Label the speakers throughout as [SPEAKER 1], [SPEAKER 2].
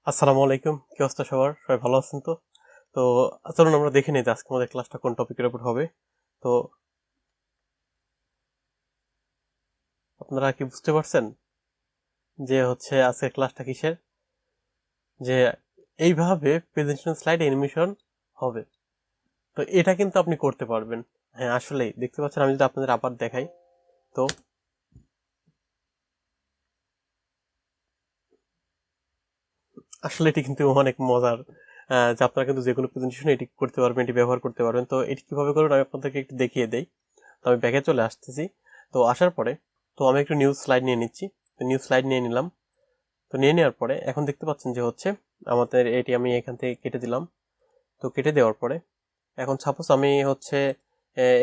[SPEAKER 1] আসসালামু আলাইকুম, কি অবস্থা সবার? সবাই ভালো আছেন তো? তো চলুন আমরা দেখে নিই যে আজকে আমাদের ক্লাসটা কোন টপিকের উপর হবে। তো আপনারা কি বুঝতে পারছেন যে আজকের ক্লাসটা কিসের? যে এইভাবে প্রেজেন্টেশন স্লাইড অ্যানিমেশন হবে। তো এটা কিন্তু আপনি করতে পারবেন। হ্যাঁ, আসলেই দেখতে পাচ্ছেন, আমি যদি আপনাদের আবার দেখাই, তো আসলে এটি কিন্তু অনেক মজার। যে আপনারা কিন্তু যে কোনো প্রেজেন্টেশন এটি করতে পারবেন, এটি ব্যবহার করতে পারবেন। তো এটি কিভাবে করবেন আমি আপনাদেরকে একটু দেখিয়ে দেই। তো আমি ব্যাকে চলে আসতেছি। তো আসার পরে আমি একটু নিউ স্লাইড নিয়ে নিচ্ছি। তো নিউ স্লাইড নিয়ে নিলাম। তো নিয়ে নেওয়ার পরে এখন দেখতে পাচ্ছেন যে আমাদের এটি আমি এখান থেকে কেটে দিলাম। তো কেটে দেওয়ার পরে এখন সাপোজ আমি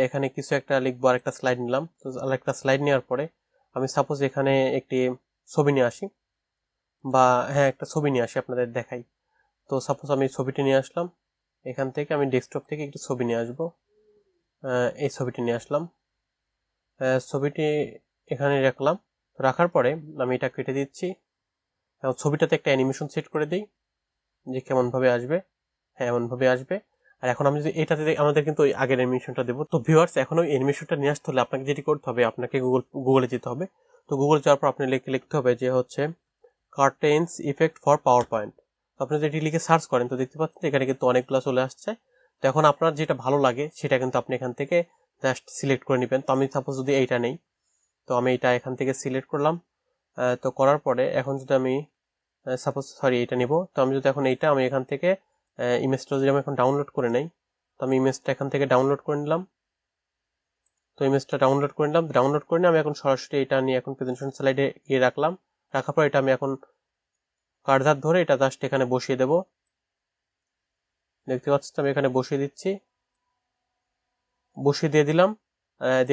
[SPEAKER 1] এখানে কিছু একটা লিখবো, আর একটা স্লাইড নিলাম। তো আর একটা স্লাইড নেওয়ার পরে আমি সাপোজ এখানে একটি ছবি নিয়ে আসি, বা হ্যাঁ একটা ছবি নিয়ে আসি, আপনাদের দেখাই। তো সাপোজ আমি ছবিটি নিয়ে আসলাম। এখান থেকে আমি ডেস্কটপ থেকে একটি ছবি নিয়ে আসবো। এই ছবিটি নিয়ে আসলাম। ছবিটি এখানে রাখলাম। রাখার পরে আমি এটা কেটে দিচ্ছি। এখন ছবিটাতে একটা অ্যানিমেশন সেট করে দিই যে কেমনভাবে আসবে। হ্যাঁ, এমনভাবে আসবে। আর এখন আমি যদি এটাতে আমাদের কিন্তু ওই আগের অ্যানিমেশনটা দেবো। তো ভিউয়ার্স, এখন ওই অ্যানিমেশনটা নিয়ে আসতে হলে আপনাকে যেটি করতে হবে, আপনাকে গুগলে যেতে হবে। তো গুগলে যাওয়ার পর আপনি লিখতে হবে যে curtains effect for power point. তো আপনি যদি এটি লিখে সার্চ করেন তো দেখতে পাচ্ছেন এখানে কিন্তু অনেকগুলো চলে আসছে। তো এখন আপনার যেটা ভালো লাগে সেটা কিন্তু আপনি এখান থেকে জাস্ট সিলেক্ট করে নেবেন। তো আমি সাপোজ যদি এইটা নেই, তো আমি এটা এখান থেকে সিলেক্ট করলাম। তো করার পরে এখন যদি আমি এইটা নিব, তো আমি যদি এখন আমি এখান থেকে ইমেজটা যদি আমি এখন ডাউনলোড করে নেই, তো আমি ইমেজটা এখান থেকে ডাউনলোড করে নিলাম। তো ইমেজটা ডাউনলোড করে নিলাম। ডাউনলোড করে নিয়ে আমি এখন সরাসরি এটা নিয়ে এখন প্রেজেন্টেশন স্লাইডে গিয়ে রাখলাম। রাখার পর এটা আমি এখন কার্সার ধরে এটা জাস্ট এখানে বসিয়ে দেব। দেখতে পাচ্ছি আমি এখানে বসিয়ে দিচ্ছি। বসিয়ে দিয়ে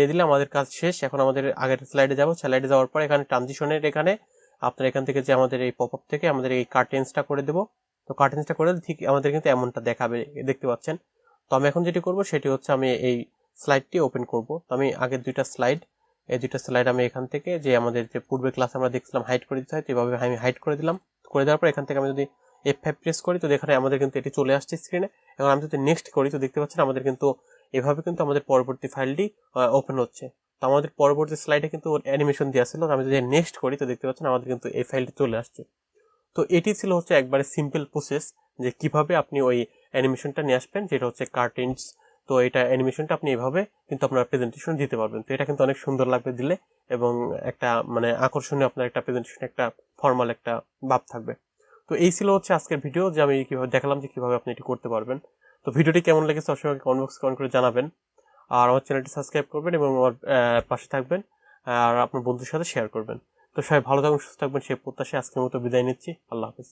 [SPEAKER 1] দিলাম আমাদের কাজ শেষ। এখন আমাদের আগের স্লাইডে যাব। স্লাইডে যাওয়ার পর এখানে ট্রানজিশনের এখানে আপনার এখান থেকে যে আমাদের এই পপআপ থেকে আমাদের এই কার্টেন্সটা করে দেব। তো কার্টেন্সটা করে ঠিক আমাদের কিন্তু এমনটা দেখাবে, দেখতে পাচ্ছেন। তো আমি এখন যেটি করব সেটি আমি এই স্লাইডটি ওপেন করব। তো আমি আগের এই দুইটা স্লাইড আমি এখান থেকে যে আমাদের যে পূর্বে ক্লাস আমরা দেখছিলাম হাইড করে দিতে হয়, তো এভাবে আমি হাইড করে দিলাম। করে দেওয়ার পর এখান থেকে আমি যদি F5 প্রেস করি তো এখানে আমাদের কিন্তু এটি চলে আসছে স্ক্রিনে। এবং আমি যদি নেক্সট করি তো দেখতে পাচ্ছেন আমাদের কিন্তু এভাবে কিন্তু আমাদের পরবর্তী ফাইলটি ওপেন হচ্ছে। তো আমাদের পরবর্তী স্লাইডে কিন্তু অ্যানিমেশন দেওয়া ছিল। আমি যদি নেক্সট করি তো দেখতে পাচ্ছেন আমাদের কিন্তু এই ফাইলটি চলে আসছে। তো এটি ছিল একবারে সিম্পল প্রসেস যে কিভাবে আপনি ওই অ্যানিমেশনটা নিয়ে আসবেন, যেটা কার্টেন্স। তো এটা অ্যানিমেশনটা আপনি এভাবে কিন্তু আপনার প্রেজেন্টেশন দিতে পারবেন। তো এটা কিন্তু অনেক সুন্দর লাগবে দিলে, এবং একটা মানে আকর্ষণীয় আপনার একটা প্রেজেন্টেশন, একটা ফর্মাল একটা ভাব থাকবে। তো এই ছিল আজকের ভিডিও, যে আমি কিভাবে দেখালাম যে কিভাবে আপনি এটি করতে পারবেন। তো ভিডিওটি কেমন লেগেছে অবশ্যই কমেন্ট বক্সে কমেন্ট করে জানাবেন। আর আমার চ্যানেলটি সাবস্ক্রাইব করবেন এবং আমার পাশে থাকবেন, আর আপনার বন্ধুদের সাথে শেয়ার করবেন। তো সবাই ভালো থাকবেন, সুস্থ থাকবেন সেই প্রত্যাশায় আজকের মতো বিদায় নিচ্ছি। আল্লাহ হাফিজ।